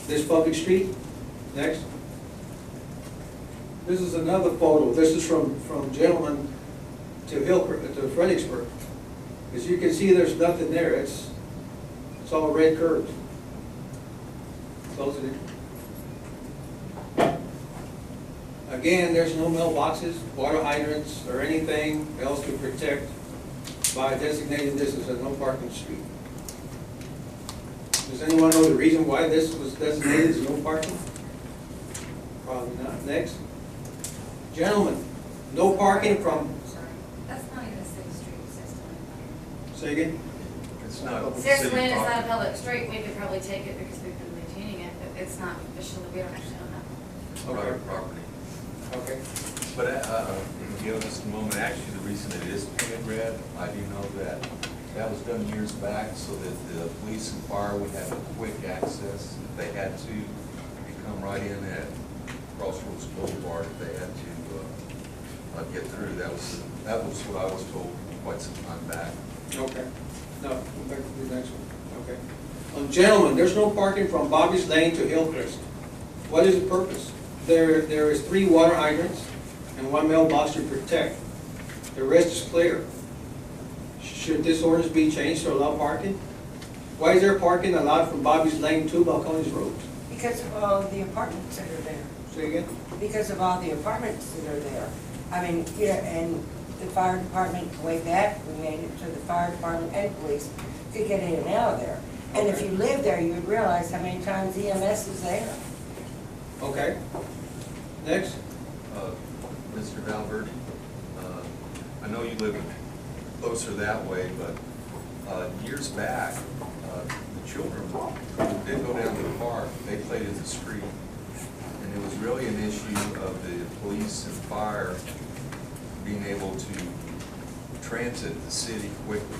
this public street. Next. This is another photo. This is from Gentleman to Fredericksburg. As you can see, there's nothing there. It's all red curves. Close it in. Again, there's no mailboxes, water hydrants, or anything else to protect by designating this as a no parking street. Does anyone know the reason why this was designated as no parking? Probably not. Next. Gentlemen, no parking from... Sorry, that's not even a city street, it's Say again? It's not. Since city when it's not a property. public street, we could probably take it because we've been maintaining it, but it's not officially, we don't actually own that. Private property. Okay. But, you know, just a moment, actually, the reason it is painted red, I do know that that was done years back so that the police and fire would have a quick access. If they had to, they come right in at Crossroads Boulevard if they had to get through. That was what I was told quite some time back. Okay. No, go back to the next one. Okay. Gentlemen, there's no parking from Bobby's Lane to Hillcrest. What is the purpose? There is 3 water hydrants and 1 mailbox to protect. The rest is clear. Should this ordinance be changed to allow parking? Why is there parking allowed from Bobby's Lane to Balcones Road? Because of all the apartments that are there. Say again? Because of all the apartments that are there. I mean, yeah, and the fire department, way back, we made it to the fire department and police could get in and out of there. And if you live there, you would realize how many times EMS is there. Okay. Next. Mr. Valverde, I know you live closer that way, but years back, the children did go down to the park. They played in the street. And it was really an issue of the police and fire being able to transit the city quickly.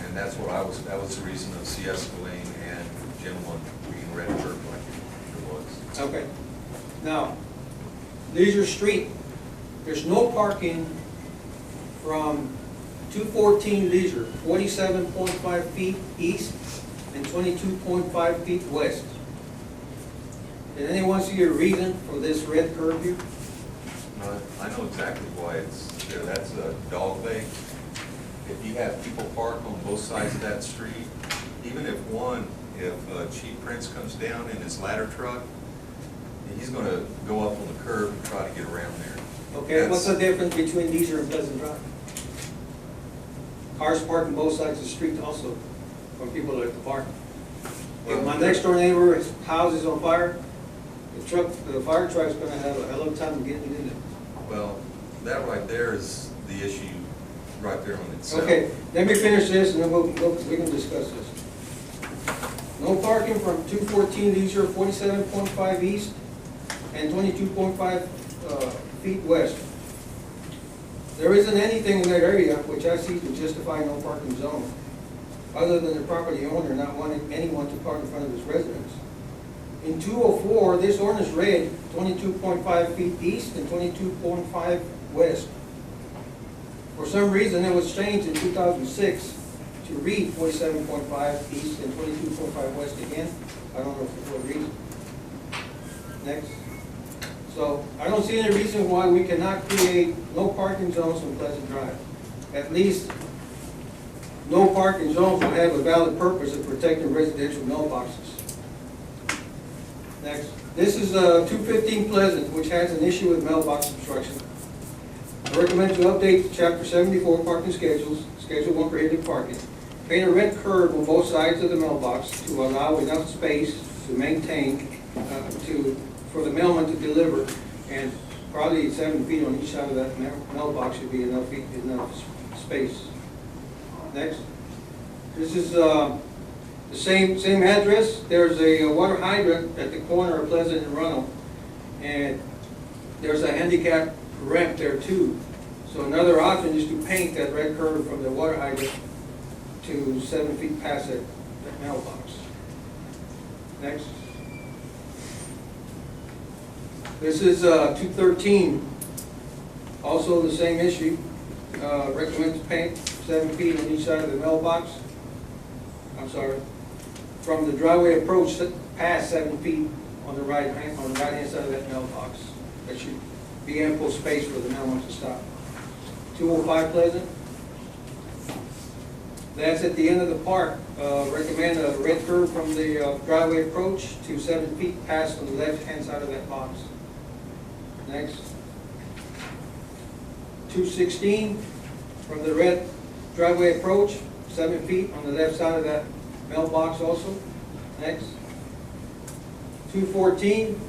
And that's what that was the reason of CS Lane and Gentleman being red curb like it was. Okay. Now, Leisure Street, there's no parking from 214 Leisure, 47.5 feet east and 22.5 feet west. Did anyone see a reason for this red curve here? I know exactly why it's there. That's a dog leg. If you have people park on both sides of that street, even if Chief Prince comes down in his ladder truck, he's going to go up on the curb and try to get around there. Okay, what's the difference between Leisure and Pleasant Drive? Cars park on both sides of the street also, from people that park. If my next door neighbor's house is on fire, the fire truck's gonna have a hell of a time getting in it. Well, that right there is the issue right there on itself. Okay, let me finish this and then we can discuss this. No parking from 214 Leisure, 47.5 east and 22.5 feet west. There isn't anything in that area which I see to justify no parking zone, other than the property owner not wanting anyone to park in front of his residence. In 204, this ordinance read 22.5 feet east and 22.5 west. For some reason, it was changed in 2006 to read 47.5 east and 22.5 west again. I don't know for what reason. Next. So I don't see any reason why we cannot create no parking zones on Pleasant Drive. At least no parking zones will have a valid purpose of protecting residential mailboxes. Next. This is 215 Pleasant, which has an issue with mailbox obstruction. I recommend to update Chapter 74 parking schedules, Schedule 1 prohibited parking. Paint a red curve on both sides of the mailbox to allow enough space to maintain, for the mailman to deliver, and probably 7 feet on each side of that mailbox should be enough space. Next. This is the same address. There's a water hydrant at the corner of Pleasant and Runnel, and there's a handicap ramp there too. So another option is to paint that red curve from the water hydrant to 7 feet past that mailbox. Next. This is 213, also the same issue. Recommend to paint 7 feet on each side of the mailbox. I'm sorry. From the driveway approach past 7 feet on the right-hand side of that mailbox. There should be ample space for the mailman to stop. 205 Pleasant. That's at the end of the park. Recommend a red curve from the driveway approach to 7 feet past on the left-hand side of that box. Next. 216, from the red driveway approach, 7 feet on the left side of that mailbox also. Next. 214,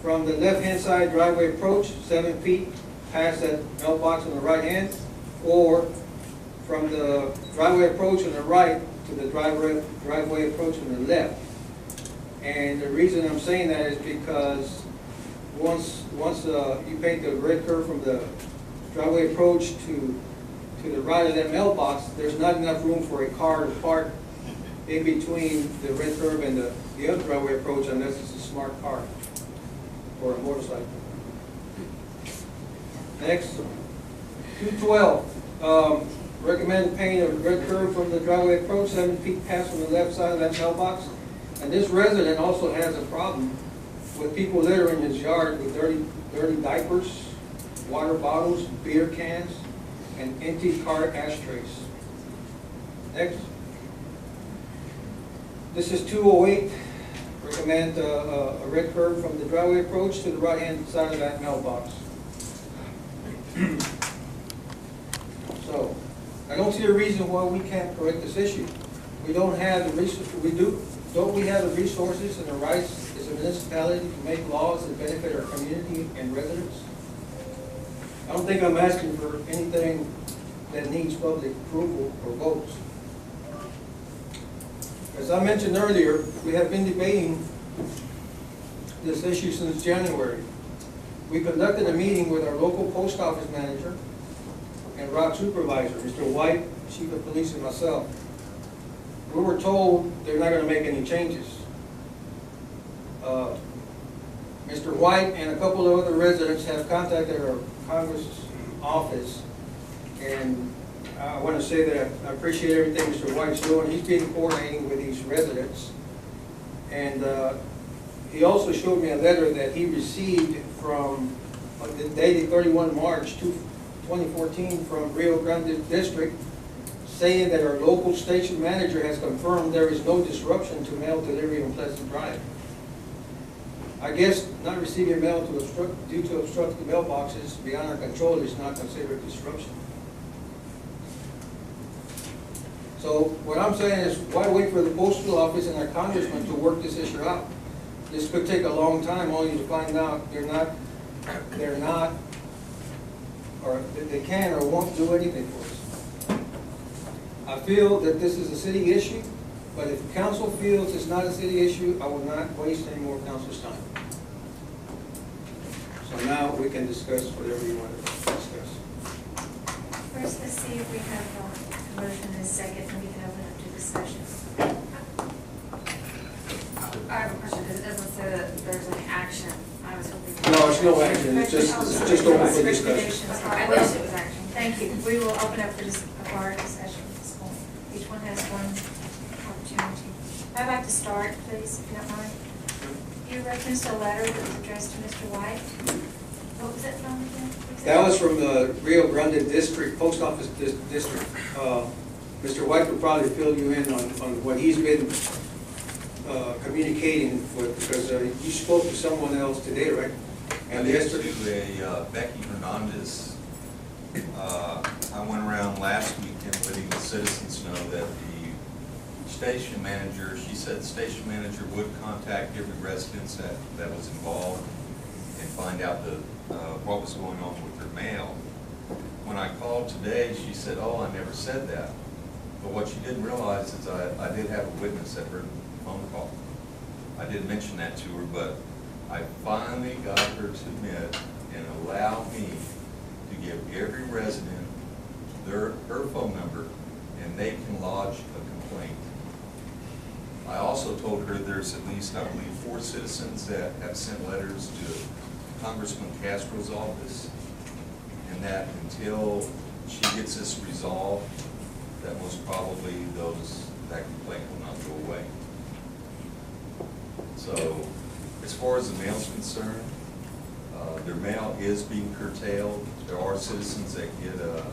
from the left-hand side driveway approach, 7 feet past that mailbox on the right hand, or from the driveway approach on the right to the driveway approach on the left. And the reason I'm saying that is because once you paint the red curve from the driveway approach to the right of that mailbox, there's not enough room for a car to park in between the red curve and the other driveway approach unless it's a smart car or a motorcycle. Next, 212. Recommend paint a red curve from the driveway approach 7 feet past from the left side of that mailbox. And this resident also has a problem with people littering his yard with dirty diapers, water bottles, beer cans, and empty car ashtrays. Next. This is 208. Recommend a red curve from the driveway approach to the right-hand side of that mailbox. So, I don't see a reason why we can't correct this issue. We don't have the don't we have the resources and the rights as a municipality to make laws that benefit our community and residents? I don't think I'm asking for anything that needs public approval or votes. As I mentioned earlier, we have been debating this issue since January. We conducted a meeting with our local post office manager and route supervisor, Mr. White, chief of police, and myself. We were told they're not going to make any changes. Mr. White and a couple of other residents have contacted our Congress office, and I want to say that I appreciate everything Mr. White's doing. He's been coordinating with these residents, and he also showed me a letter that he received from the dated 31 March 2014 from Rio Grande District, saying that our local station manager has confirmed there is no disruption to mail delivery on Pleasant Drive. I guess not receiving mail due to obstructed mailboxes beyond our control is not considered disruption. So what I'm saying is, why wait for the postal office and our congressman to work this issue out? This could take a long time, only to find out they're not, or they can or won't do anything for us. I feel that this is a city issue, but if council feels it's not a city issue, I will not waste any more council's time. So now we can discuss whatever you want to discuss. First, let's see if we have a motion and a second, and we can open up to discussion. I have a question, because it doesn't say that there's an action. I was hoping. No, it's no action, it's just open for discussion. I wish it was action. Thank you. We will open up for our discussion at this point. Each one has one opportunity. I'd like to start, please, if you don't mind. You referenced a letter that was addressed to Mr. White. What was that from again? That was from the Rio Grande District, Post Office District. Mr. White would probably fill you in on what he's been communicating with, because you spoke to someone else today, right? And yesterday, Becky Hernandez, I went around last weekend letting the citizens know that the station manager, she said the station manager would contact every resident that was involved and find out what was going on with their mail. When I called today, she said, "Oh, I never said that." But what she didn't realize is I did have a witness at her phone call. I did mention that to her, but I finally got her to admit and allow me to give every resident her phone number, and they can lodge a complaint. I also told her there's at least, I believe, 4 citizens that have sent letters to Congressman Castro's office, and that until she gets this resolved, that most probably that complaint will not go away. So as far as the mail's concerned, their mail is being curtailed. There are citizens that get, a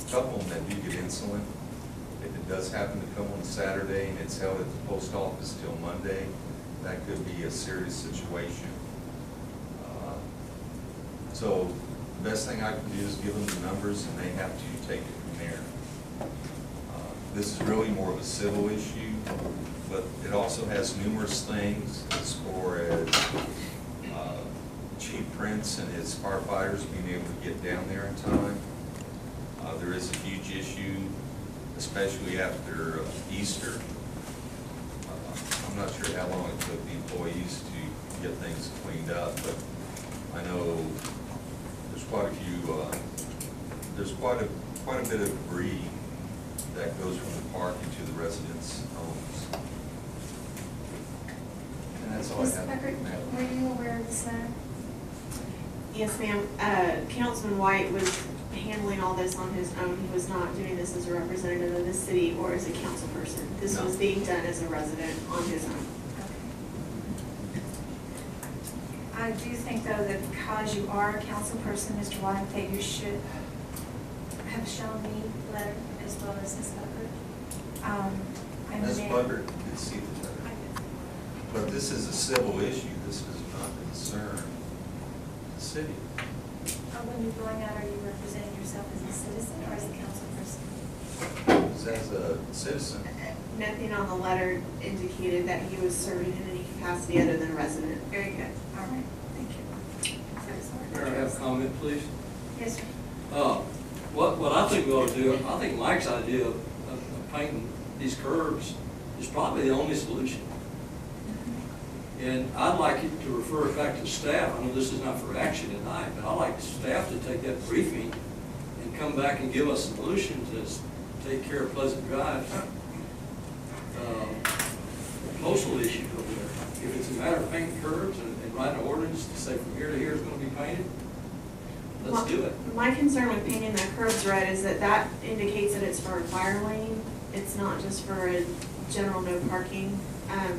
couple of them that do get insulin. If it does happen to come on a Saturday and it's held at the post office till Monday, that could be a serious situation. So the best thing I can do is give them the numbers and they have to take it from there. This is really more of a civil issue, but it also has numerous things as far as Chief Prince and his firefighters being able to get down there in time. There is a huge issue, especially after Easter. I'm not sure how long it took the employees to get things cleaned up, but I know there's quite a few, there's quite a bit of debris that goes from the park into the residents' homes. And that's all I Ms. have. Beckert, were you aware of this letter? Yes, ma'am. Councilman White was handling all this on his own. He was not doing this as a representative of the city or as a council person. This No. was being done as a resident on his own. I do think, though, that because you are a council person, Mr. White, that you should have shown me the letter as well as Ms. Beckert. Ms. Butler did see the letter. But this is a civil issue. This does not concern the city. When you're going out, are you representing yourself as a citizen or as a council person? Because as a citizen, Nothing on the letter indicated that he was serving in any capacity other than a resident. Very good. All right, thank you. Mayor, I have a comment, please. Yes, sir. What I think we ought to do, I think Mike's idea of painting these curbs is probably the only solution. And I'd like it to refer it back to staff. I know this is not for action tonight, but I'd like staff to take that briefing and come back and give us a solution to take care of Pleasant Drive's postal issue over there. If it's a matter of painting curbs and writing an ordinance to say from here to here is going to be painted, let's do it. My concern with painting the curbs red is that that indicates that it's for a fire lane. It's not just for a general no parking.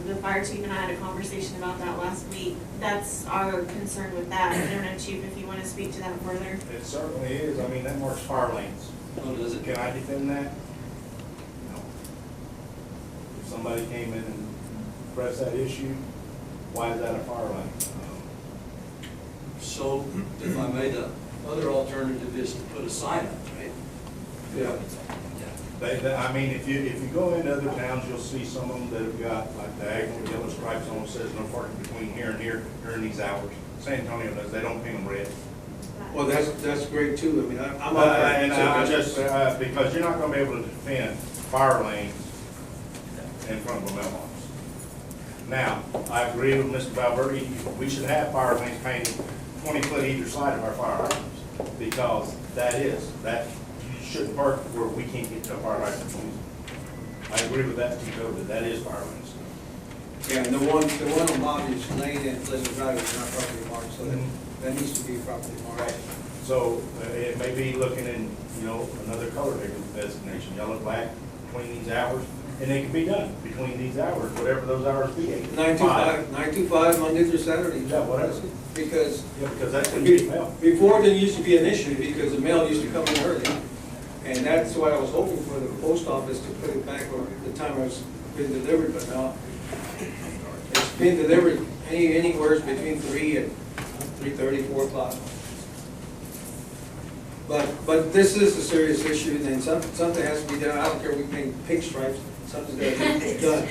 The fire chief and I had a conversation about that last week. That's our concern with that. I don't know, Chief, if you want to speak to that further. It certainly is. I mean, that marks fire lanes. Oh, does it? Can I defend that? No. If somebody came in and pressed that issue, why is that a fire lane? So, if I made the other alternative is to put a sign up, right? Yeah. I mean, if you go into other towns, you'll see some of them that have got like diagonal yellow stripes on them, says no parking between here and here during these hours. San Antonio does, they don't paint them red. Well, that's great too. I mean, I'm. And I just, because you're not gonna be able to defend fire lanes in front of a mailbox. Now, I agree with Mr. Valverde, we should have fire lanes painted 20 foot either side of our fire hydrants, because that you shouldn't park where we can't get to a fire hydrant. I agree with that, that is fire lanes. Yeah, and the one on Bobby's Lane and Pleasant Drive is not properly marked, so that needs to be properly marked. So it may be looking in, another color designation, yellow, black, between these hours, and it can be done between these hours, whatever those hours be. 9 to 5, Monday through Saturday. Yeah, whatever. Because Yeah, because that's when you get mail. before there used to be an issue because the mail used to come in early. And that's why I was hoping for the post office to put it back or the time it was been delivered, but now it's been delivered anywhere between 3 and 3:30, 4 o'clock. But this is a serious issue, and something has to be done. I don't care if we paint pink stripes, something's got to be done.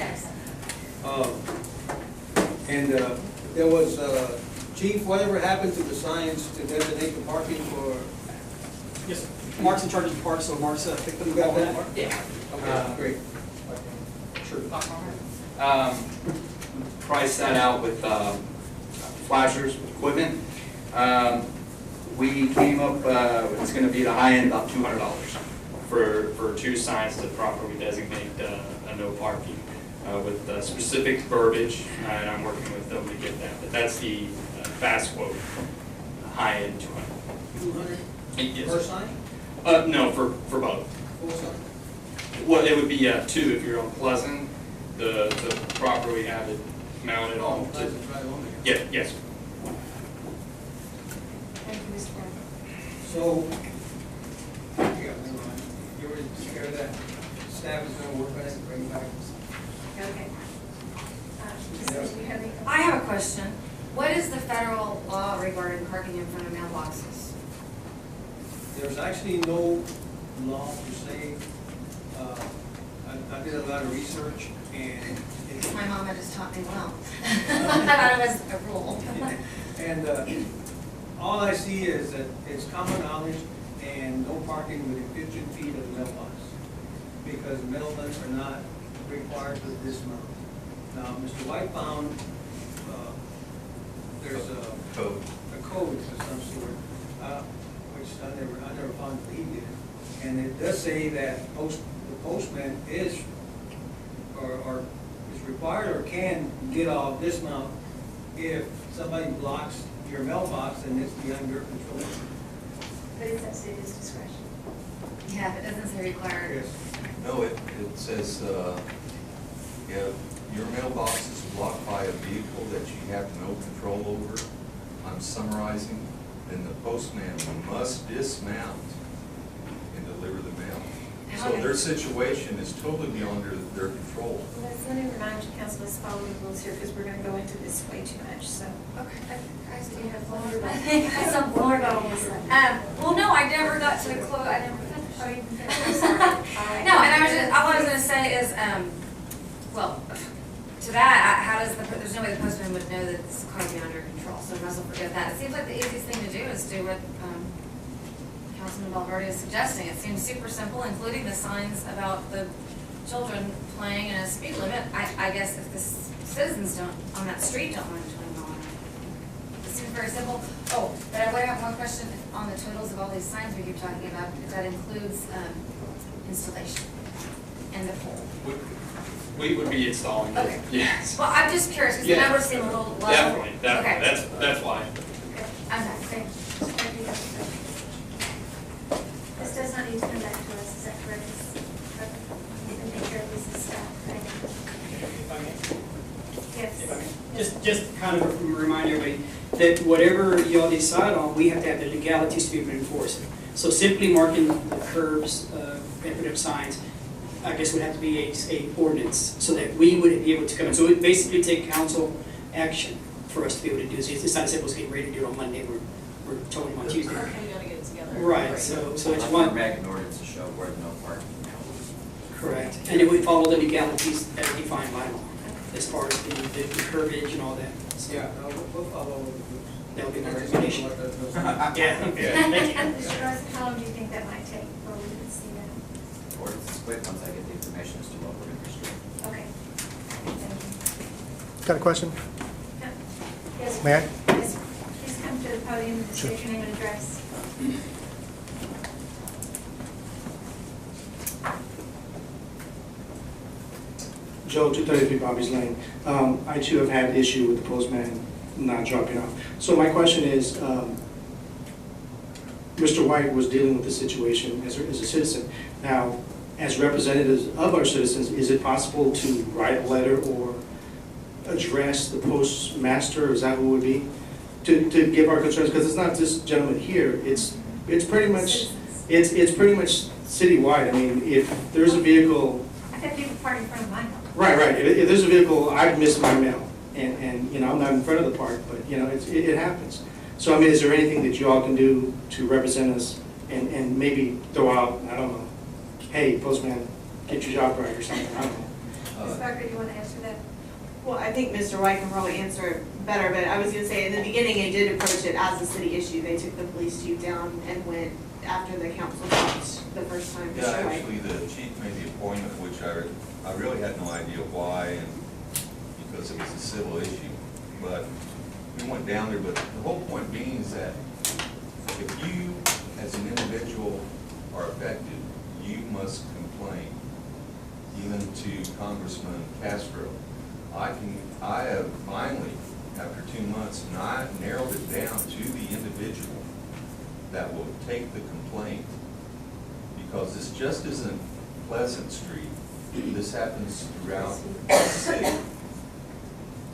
There was, Chief, whatever happened to the signs to designate the parking for? Yes, Mark's in charge of the park, so Mark's picked them You got all that, in. Mark? Yeah. Okay, great. Sure. Priced that out with flashers, with equipment. We came up, it's gonna be the high end, about $200 for two signs to properly designate a no parking with specific verbiage, and I'm working with them to get that. But that's the fast quote, high end 200. 200 Yes. per sign? No, for both. Full sign? Well, it would be two if you're on Pleasant, to properly have it mounted Oh, on. Pleasant Drive only. Yeah, yes. Thank you, Mr. Brown. So, yeah, never mind. You already took care of that. Staff is gonna work on it and bring it back. Okay. Ms. Do you have any? I have a question. What is the federal law regarding parking in front of mailboxes? There's actually no law per se. I did a lot of research and it, My mama just taught me well. I thought it was a rule. and all I see is that it's common knowledge and no parking within 15 feet of the mailbox. Because mailmen are not required to dismount. Now, Mr. White found, there's Code. a code of some sort, which I never found that he did. And it does say that the postman is, or is required or can get off dismount if somebody blocks your mailbox and it's beyond your control. But it's at city's discretion. Yeah, if it doesn't say required. Yes. No, it says, if your mailbox is blocked by a vehicle that you have no control over, I'm summarizing, then the postman must dismount and deliver the mail. So Okay. their situation is totally beyond their control. Let me remind you, council, let's follow the rules here, because we're gonna go into this way too much, so. Okay, I Do still you have have one one. more? I think I have some More more. about this one. Well, no, I never got to the quote, I never finished. Oh, you can finish. I'm sorry. All right. No, and I was just, all I was gonna say is, well, to that, how does there's no way the postman would know that this car is under control, so we might as well forget that. It seems like the easiest thing to do is do what, Councilman Valverde is suggesting. It seems super simple, including the signs about the children playing in a speed limit. I guess if the citizens on that street don't want to 20 mile an hour. It seems very simple. Oh, but I would have one question on the totals of all these signs we keep talking about, if that includes, installation and the pole. We would be installing it. Okay. Yes. Well, I'm just curious, because the Yeah. numbers seem a little low. Definitely, Okay. that's why. Okay. I'm done. Thank you. Thank you. This does not need to come back to us, is that correct? You can take care of this as staff, right? If I may. Yes. If I may. Just kind of remind everybody that whatever y'all decide on, we have to have the legalities to be able to enforce it. So simply marking the curbs, and put up signs, I guess would have to be a ordinance, so that we would be able to come in. So it basically take council action for us to be able to do this. It's not as simple as getting ready to do it on Monday, we're told them on Tuesday. You gotta get it together. Right, so it's one. Back in ordinance to show where no parking now. Correct, and it would follow the legalities that are defined by law, as far as the curbage and all that. So Yeah, no, we'll follow the rules. that would be my Just recommendation. let us know. Yeah, thank you. Mr. Garza, how long do you think that might take before we can see that? Ordinance is quick once I get the information as to what we're going to restrict. Okay. Thank you. Got a question? Yes. May I? Yes. Please come to the podium and state your name and address. Joe, 233 Bobby's Lane. I too have had issue with the postman not dropping off. So my question is, Mr. White was dealing with the situation as a citizen. Now, as representatives of our citizens, is it possible to write a letter or address the postmaster, is that who it would be? To give our concerns, because it's not this gentleman here, it's pretty much, it's pretty much citywide. I mean, if there's a vehicle. I've had people park in front of my house. Right. If there's a vehicle, I've missed my mail, and you know, I'm not in front of the park, but you know, it happens. So I mean, is there anything that you all can do to represent us and maybe throw out, I don't know, hey, postman, get your job right or something, I don't know. Ms. Barker, do you want to answer that? Well, I think Mr. White can probably answer it better, but I was gonna say, in the beginning, they did approach it as a city issue. They took the police chief down and went after the council talked the first time. Yeah, Mr. White. actually, the chief made the appointment, which I really had no idea why, and because it was a civil issue. But we went down there, but the whole point being is that if you, as an individual, are affected, you must complain, even to Congressman Castro. I have finally, after 2 months, narrowed it down to the individual that will take the complaint. Because this just isn't Pleasant Street. This happens throughout the city.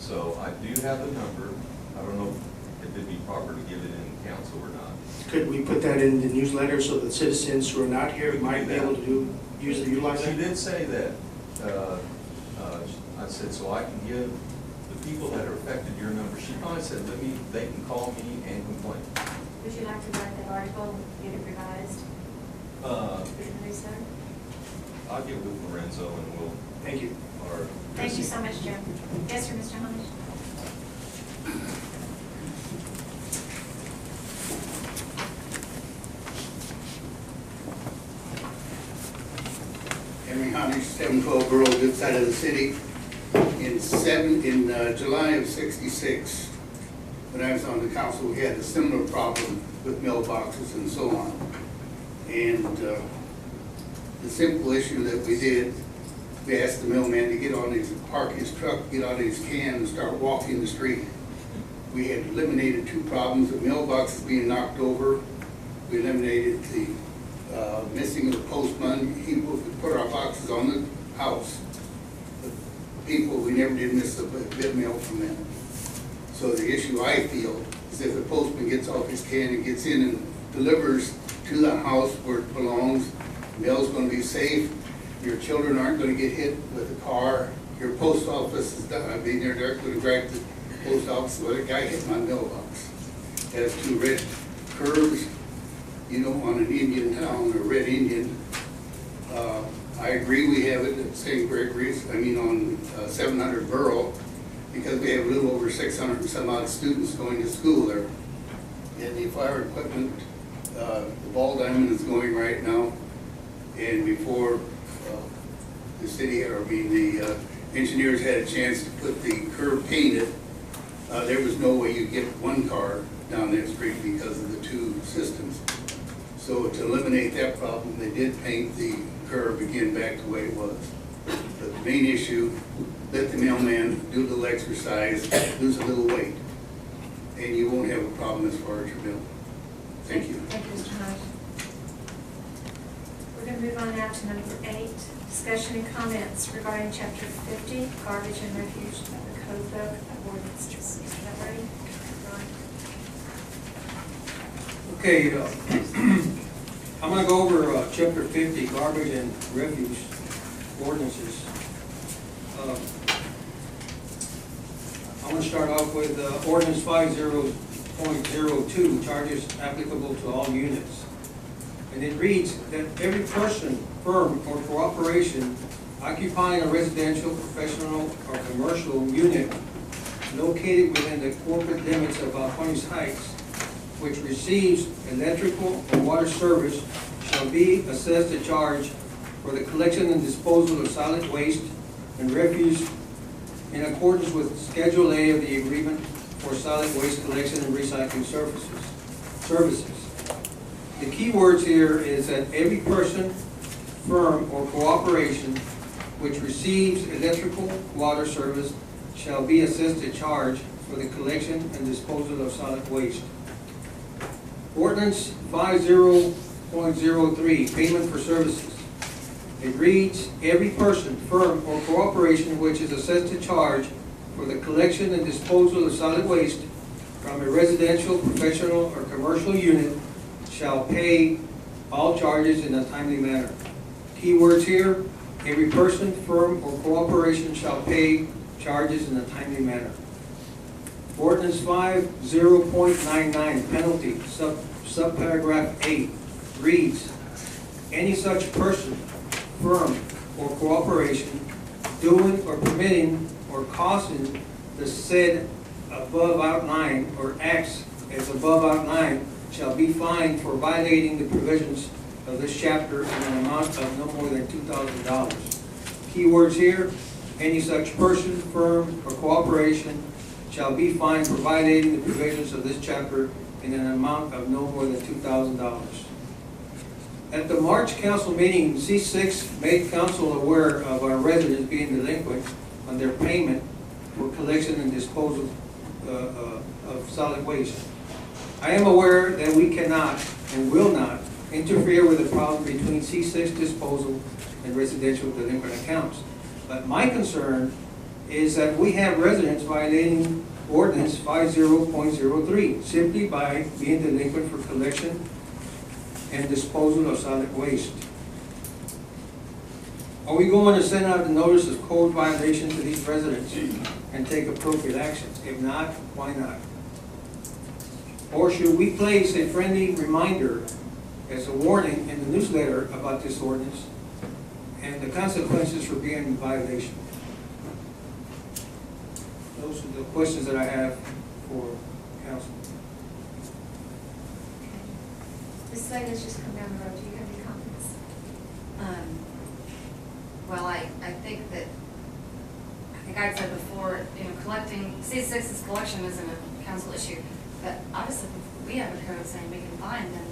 So I do have the number. I don't know if it'd be proper to give it in council or not. Could we put that in the newsletter so that citizens who are not here might be able to utilize She that? did say that. I said, so I can give the people that are affected your number. She probably said, they can call me and complain. Would you like to write that article, get it revised, put it in the newsletter? I'll get with Lorenzo and we'll, Thank you. or. Thank you so much, Jim. Yes, sir, Mr. Holmes? Henry Honish, 712 Borough, good side of the city. In July of '66, when I was on the council, we had a similar problem with mailboxes and so on. And the simple issue that we did, we asked the mailman to get on his, park his truck, get on his can and start walking the street. We had eliminated two problems, the mailboxes being knocked over. We eliminated the missing of the postman. He would put our boxes on the house. The people, we never did miss a bit of mail from them. So the issue I feel is if the postman gets off his can and gets in and delivers to the house where it belongs, mail's gonna be safe, your children aren't gonna get hit with a car, your post office is done. I mean, they're gonna drive to the post office, well, a guy hit my mailbox. It has two red curves, you know, on an Indian town, a red Indian. I agree we have it at St. Gregory's, on 700 Borough, because we have a little over 600 and some odd students going to school there. And the fire equipment, the ball diamond is going right now. And before the city, the engineers had a chance to put the curb painted, there was no way you'd get one car down that street because of the two systems. So to eliminate that problem, they did paint the curb again back the way it was. But the main issue, let the mailman do a little exercise, lose a little weight, and you won't have a problem as far as your bill. Thank you. Thank you, Mr. Hodge. We're going to move on now to number 8, discussion and comments regarding chapter 50, garbage and refuse of the code book of ordinances. Is that ready? Okay, I'm gonna go over chapter 50, garbage and refuse ordinances. I'm gonna start off with ordinance 50.02, charges applicable to all units. And it reads that every person, firm, or corporation occupying a residential, professional, or commercial unit located within the corporate limits of Balcones Heights, which receives electrical or water service, shall be assessed a charge for the collection and disposal of solid waste and refuse in accordance with Schedule A of the Agreement for Solid Waste Collection and Recycling Services. The key words here is that every person, firm, or cooperation which receives electrical, water service shall be assessed a charge for the collection and disposal of solid waste. Ordinance 50.03, payment for services. It reads, every person, firm, or corporation which is assessed a charge for the collection and disposal of solid waste from a residential, professional, or commercial unit shall pay all charges in a timely manner. Key words here, every person, firm, or corporation shall pay charges in a timely manner. Ordinance 50.99, penalty, subparagraph 8, reads, any such person, firm, or cooperation doing or permitting or causing the said above outlined or acts as above outlined shall be fined for violating the provisions of this chapter in an amount of no more than $2,000. Key words here, any such person, firm, or cooperation shall be fined for violating the provisions of this chapter in an amount of no more than $2,000. At the March council meeting, C6 made council aware of our residents being delinquent on their payment for collection and disposal of solid waste. I am aware that we cannot and will not interfere with the problem between C6 disposal and residential delinquent accounts. But my concern is that we have residents violating ordinance 50.03 simply by being delinquent for collection and disposal of solid waste. Are we going to send out a notice of code violation to these residents and take appropriate action? If not, why not? Or should we place a friendly reminder as a warning in the newsletter about this ordinance and the consequences for being in violation? Those are the questions that I have for council. Ms. Slade has just come down the road. Do you have any comments? Well, I think that, I think I said before, collecting, C6's collection isn't a council issue, but obviously if we have a code saying we can fine, then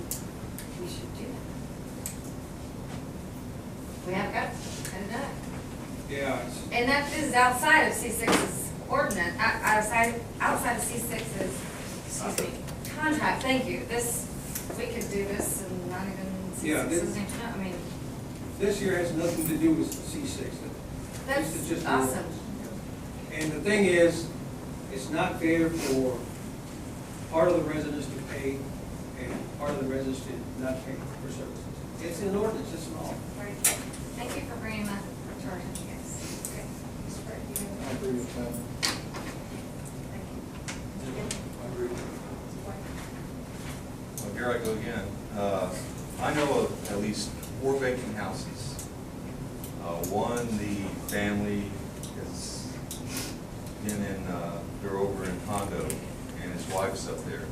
we should do that. We have got to do that. Yeah. And that is outside of C6's ordinance, outside of C6's, excuse me, contract, thank you. We could do this and not even, Yeah, C6 doesn't even know, I mean, This here has nothing to do with C6. This is that's just the awesome. ordinance. And the thing is, it's not fair for part of the residents to pay and part of the residents to not pay for services. It's an ordinance, it's an law. Right. Thank you for bringing that to our attention, guys. Okay. Mr. Burke, do you I have agree with that. Thank you. I agree with Well, here I go again. I know of at least 4 vacant houses. One, the family has been in, they're over in Hondo, and his wife's up there.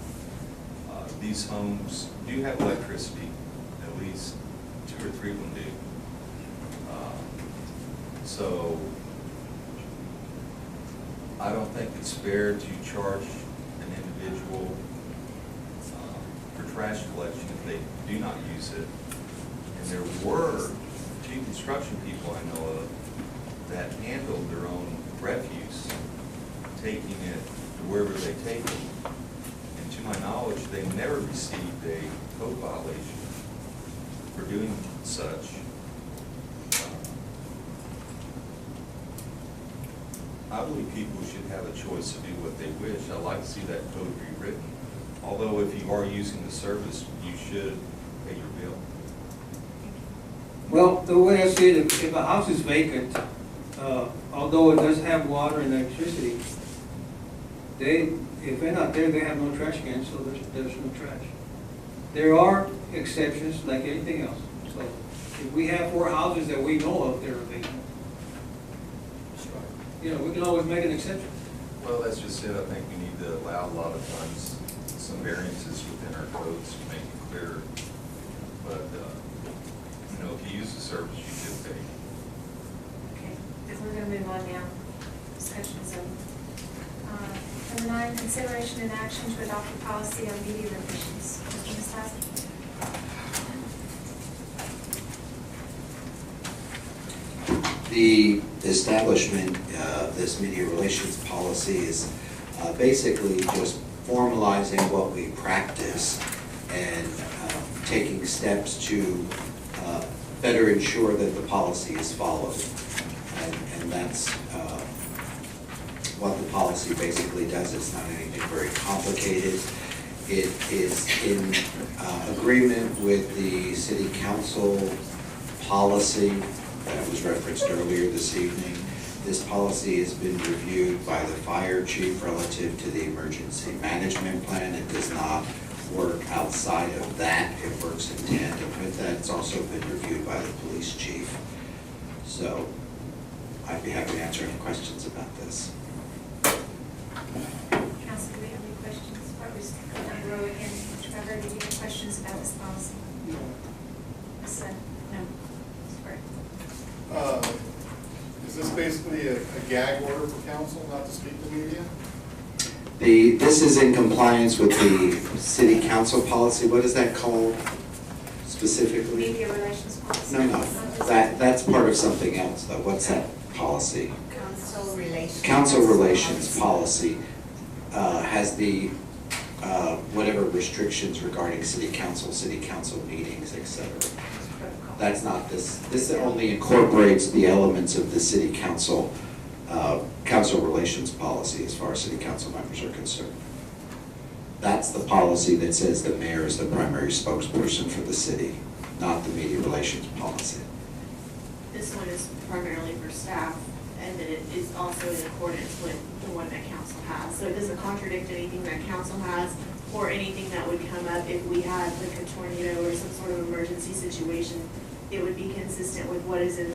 These homes do have electricity, at least 2 or 3 of them do. So I don't think it's fair to charge an individual for trash collection if they do not use it. And there were 2 construction people I know of that handled their own refuse, taking it to wherever they take it. And to my knowledge, they never received a code violation for doing such. I believe people should have a choice to do what they wish. I'd like to see that code rewritten. Although if you are using the service, you should pay your bill. Well, the way I see it, if a house is vacant, although it does have water and electricity, if they're not there, they have no trash cans, so there's no trash. There are exceptions like anything else. So if we have 4 houses that we know of that are vacant, we can always make an exception. Well, that's just it. I think we need to allow a lot of times some variances within our codes to make it clearer. But, if you use the service, you should pay. Okay, we're going to move on now. Discussion's over. Number 9, consideration and action to adopt a policy on media relations. Mr. Mustasi? The establishment of this media relations policy is basically just formalizing what we practice and taking steps to better ensure that the policy is followed. And that's what the policy basically does. It's not anything very complicated. It is in agreement with the city council policy that was referenced earlier this evening. This policy has been reviewed by the fire chief relative to the emergency management plan. It does not work outside of that. It works in tandem with that. It's also been reviewed by the police chief. So I'd be happy to answer any questions about this. Council, do we have any questions? Probably just go down the row again. Mr. Weber, did you have questions about this policy? No. Ms. Slade? No. Ms. Burke? Is this basically a gag order for council not to speak to media? This is in compliance with the city council policy. What is that called specifically? Media relations policy? No, that's part of something else though. What's that policy? Council relations. Council relations policy has the whatever restrictions regarding city council meetings, etc. That's not this. This only incorporates the elements of the city council council relations policy as far as city council members are concerned. That's the policy that says the mayor is the primary spokesperson for the city, not the media relations policy. This one is primarily for staff, and then it is also in accordance with the one that council has. So it doesn't contradict anything that council has, or anything that would come up if we had like a tornado or some sort of emergency situation. It would be consistent with what is in